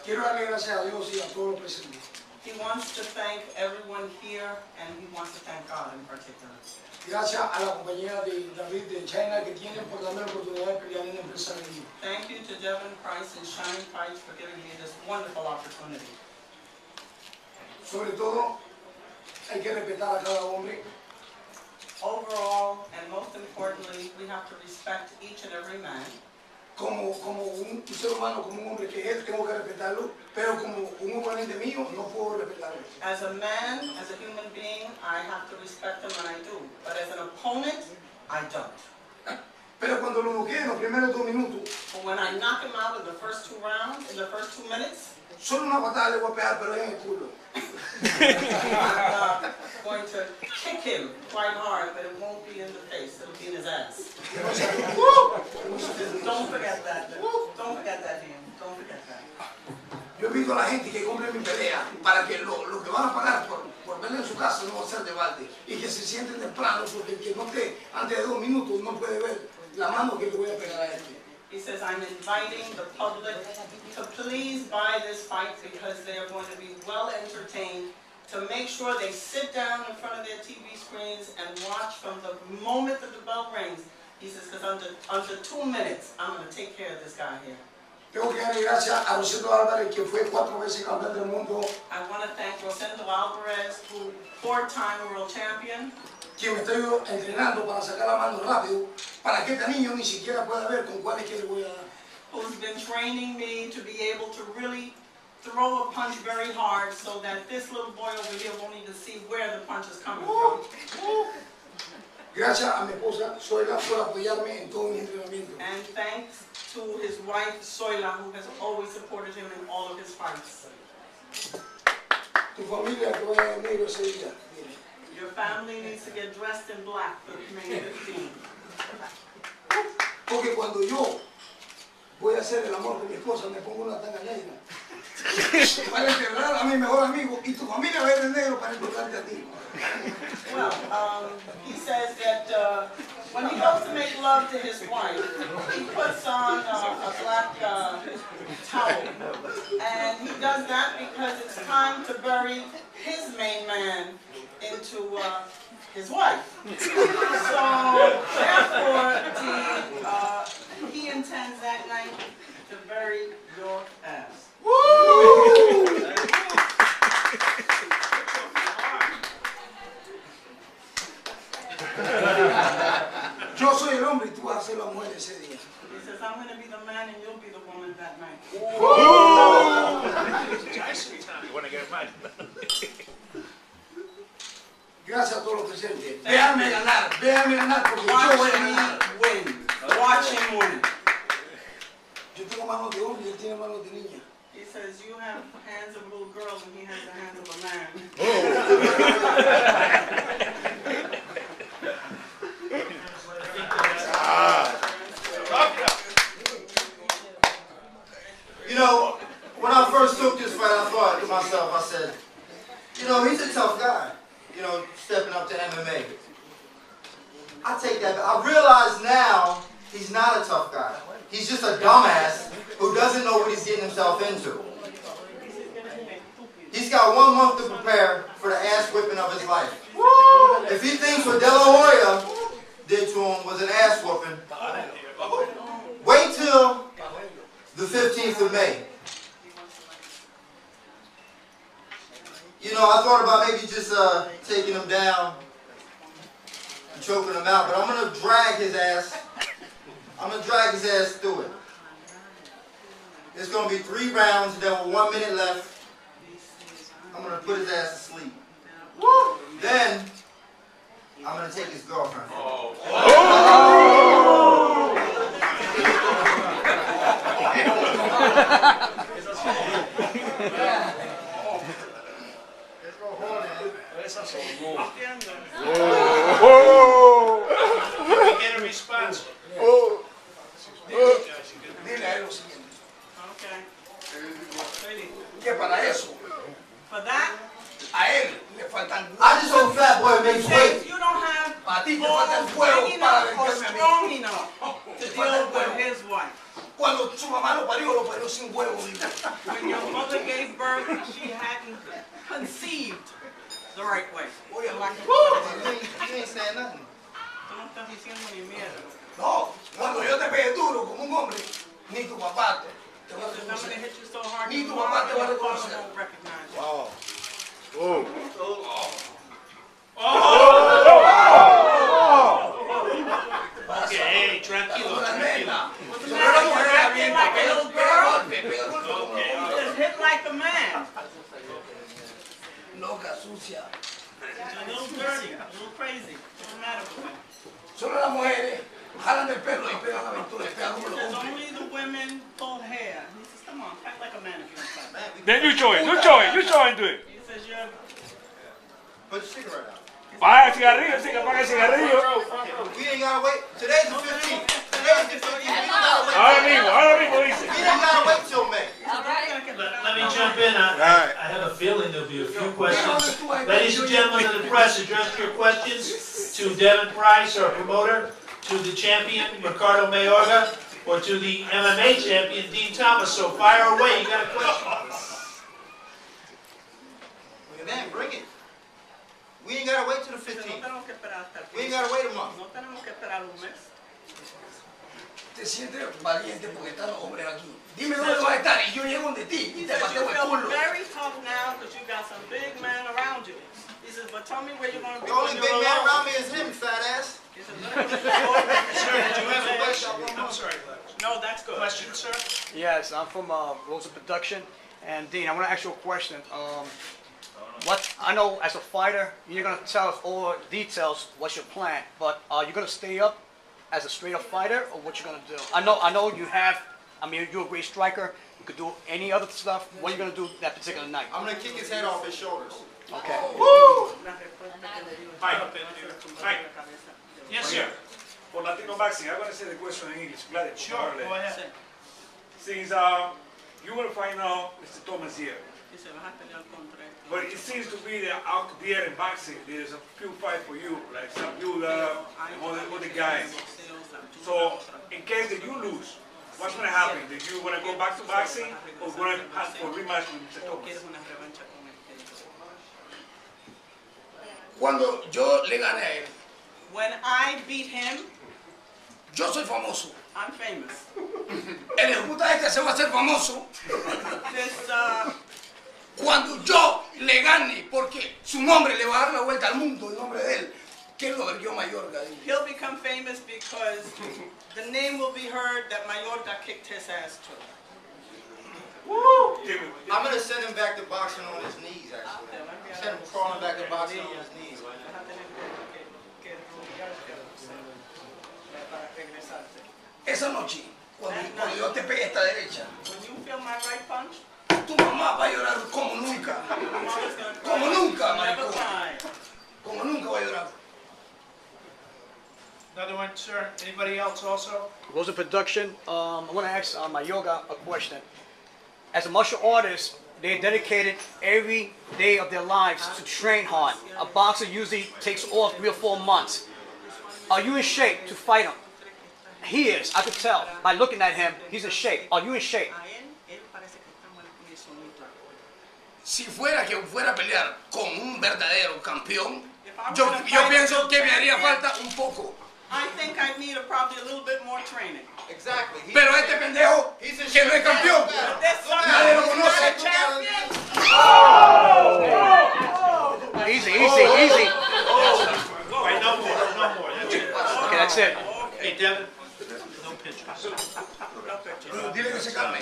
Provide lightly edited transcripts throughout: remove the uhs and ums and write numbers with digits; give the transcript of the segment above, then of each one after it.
Quiero darle gracias a Dios y a todos los presentes. He wants to thank everyone here, and he wants to thank God in particular. Gracias a la compañía de David de China que tienen por darme la oportunidad de pelear en la empresa de ellos. Thank you to Devin Price and Shining Price for giving me this wonderful opportunity. Sobre todo, hay que respetar a cada hombre. Overall, and most importantly, we have to respect each and every man. Como un ser humano, como un hombre que es, tengo que respetarlo, pero como un oponente mío, no puedo respetarlo. As a man, as a human being, I have to respect him, and I do. But as an opponent, I don't. Pero cuando lo noquee en los primeros 2 minutos, But when I knock him out in the first 2 rounds, in the first 2 minutes, solo una patada le voy a pegar, pero es en el culo. I'm going to kick him quite hard, but it won't be in the face, it'll be in his ass. Don't forget that. Don't forget that, Ian. Don't forget that. Yo invito a la gente que compre mi pelea para que lo que van a pagar por verla en su casa no va a ser de balde y que se sienten temprano, porque el que no esté antes de 2 minutos no puede ver la mano que le voy a pegar a este. He says, I'm inviting the public to please buy this fight because they are going to be well entertained, to make sure they sit down in front of their TV screens and watch from the moment that the bell rings. He says, because under 2 minutes, I'm going to take care of this guy here. Tengo que darle gracias a Rosendo Álvarez, que fue 4 veces campeón del mundo. I want to thank Rosendo Alvarez, who 4-time world champion, Quien me estoy entrenando para sacar la mano rápido, para que este niño ni siquiera pueda ver con cuál es que le voy a dar. who's been training me to be able to really throw a punch very hard so that this little boy over here won't even see where the punch is coming from. Gracias a mi esposa Zoila por apoyarme en todo mi entrenamiento. And thanks to his wife, Soila, who has always supported him in all of his fights. Tu familia que vaya de negro ese día. Your family needs to get dressed in black for May 15. Porque cuando yo voy a hacer el amor con mi esposa, me pongo una tanga negra para enterrar a mi mejor amigo y tu familia va a ir de negro para enterrarte a ti. Well, he says that when he goes to make love to his wife, he puts on a black towel. And he does that because it's time to bury his main man into his wife. So, therefore, he intends that night to bury your ass. Yo soy el hombre y tú vas a ser la mujer ese día. He says, I'm going to be the man and you'll be the woman that night. Gracias a todos los presentes. Véanme ganar porque yo voy a ganar. Win. Watch him win. Yo tengo manos de hombre y él tiene manos de niña. He says, you have hands of a little girl and he has the hands of a man. You know, when I first took this fight, I thought to myself, I said, you know, he's a tough guy, you know, stepping up to MMA. I take that, but I realize now he's not a tough guy. He's just a dumbass who doesn't know what he's getting himself into. He's got 1 month to prepare for the ass whipping of his life. If he thinks what De La Hoya did to him was an ass whooping, wait till the 15th of May. You know, I thought about maybe just taking him down and choking him out, but I'm going to drag his ass. I'm going to drag his ass through it. It's going to be 3 rounds, and then with 1 minute left, I'm going to put his ass to sleep. Then, I'm going to take his girlfriend. Get a response. Dile a él lo siguiente. Okay. Que para eso For that, hay A él le faltan I just hope Fat Boy makes weight. You don't have A ti te balls faltan huevos big para enough or venderme a mí. strong enough to Te deal faltan with huevos. his wife. Cuando su mamá lo parió sin huevos. When your mother gave birth, she hadn't conceived the right way. Oye, You ain't saying nothing. Tú no estás diciendo ni mierda. no, cuando yo te pegué duro como un hombre, ni tu papá te va a Because I'm going to reconocer. hit you so hard, Ni your tu mom papá te va a and your father reconocer. won't recognize you. Wow. Okay, tranquilo, Una tranquilo. nena. What's the Yo matter? era mujer You're acting abierta, like a pega little girl? golpe, pega golpe como una Okay, mujer. Just hit like a man. Loca, sucia. You're a little dirty, a little crazy. What's the matter with that? Solo las mujeres jalan el pelo y pegan aventuras, pegan como los Says hombres. only the women pull hair. He says, come on, act like a man if you don't fight. Then you show it, you show it, you show it to it. He says you're Put your cigarette out. Apaga el cigarrillo, sí, que apaga el cigarrillo. We ain't gotta wait. Today's the 15th. Today's the 15th. We ain't gotta wait. Ahora mismo dice. We ain't gotta wait till May. Let me jump in. I have a feeling there'll be a few questions. Ladies and gentlemen of the press, address your questions to Devin Price, our promoter, to the champion, Ricardo Mayorga, or to the MMA champion, Dean Thomas. So fire away. You got a question? Man, bring it. We ain't gotta wait till the No 15th. tenemos que esperar hasta el We ain't fin. gotta wait a month. No tenemos que esperar un mes. Te sientes valiente porque están los hombres aquí. Dime dónde vas a estar y yo llego donde ti y He te says you pateo el feel culo. very tough now because you got some big men around you. He says, but tell me where you're going to be The only when big you're man alone. around me is him, fat ass. He says, let me go. Sir, did you have a question? I'm sorry. No, that's good. Question, sir? Yes, I'm from Rosa Production, and Dean, I want to ask you a question. I know as a fighter, you're gonna tell us all details. What's your plan? But are you gonna stay up as a straight up fighter, or what you gonna do? I know you have. I mean, you're a great striker. You could do any other stuff. What are you gonna do that particular night? I'm gonna kick his head off his shoulders. Okay. Yes, sir. For Latino boxing, I'm gonna say the question in English. Glad Sure, go ahead. Since you will find out Mr. Thomas here, Dice, vas a pelear contra este. but it seems to be that out there in boxing, there's a few fights for you, like Sabula and all the guys. So, in case that you lose, what's gonna happen? Did you wanna go back to boxing, or gonna ask for a rematch with Mr. ¿O Thomas? quieres una revancha con este? Cuando yo le gané a él, When I beat him, yo soy famoso. I'm famous. El ejecuta este se va a hacer famoso This, cuando yo le gane, porque su nombre le va a dar la vuelta al mundo, el nombre de él, que lo vergió Mayorga. he'll become famous because the name will be heard that Mayorga kicked his ass too. I'm gonna send him back to boxing on his knees, actually. Send him crawling back to boxing on his knees. Vas a tener que arrodillarte para regresarte. Esa noche, cuando yo te pegue esta derecha, When you feel my right punch, tu mamá va a llorar como nunca. your mama's gonna cry. Como nunca, Never maricón. cry. Como nunca va a llorar. Another one, sir. Anybody else also? Rosa Production. I want to ask Mayorga a question. As a martial artist, they dedicated every day of their lives to train hard. A boxer usually takes off 3 or 4 months. Are you in shape to fight him? He is. I could tell by looking at him. He's in shape. Are you in shape? A él parece que está mal con eso, muy claro. Si fuera que fuera a pelear con un verdadero campeón, If I were yo gonna fight pienso a que me haría champion, falta un poco. I think I'd need probably a little bit more training. Exactly. Pero este pendejo He's in que no es campeón, But this nadie lo somebody who's conoce. not a champion. Easy, easy, easy. Wait, no more, no more. That's it. Okay, that's it. Hey, Devin, no pictures. No pictures. Dile que se calme.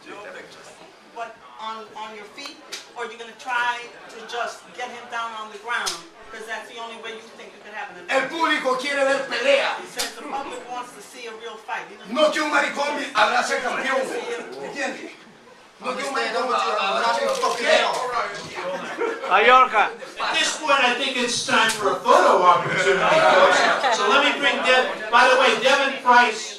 No pictures. But on your feet, or you're gonna try to just get him down on the ground, because that's the only way you think you could have an El advantage. público quiere ver pelea, He says the public wants to see a real fight. He doesn't no que un maricón abrace campeón. ¿Entiendes? No que un maricón abrace campeón. Mayorga. At this point, I think it's time for a photo opportunity, folks. So let me bring Devin. By the way, Devin Price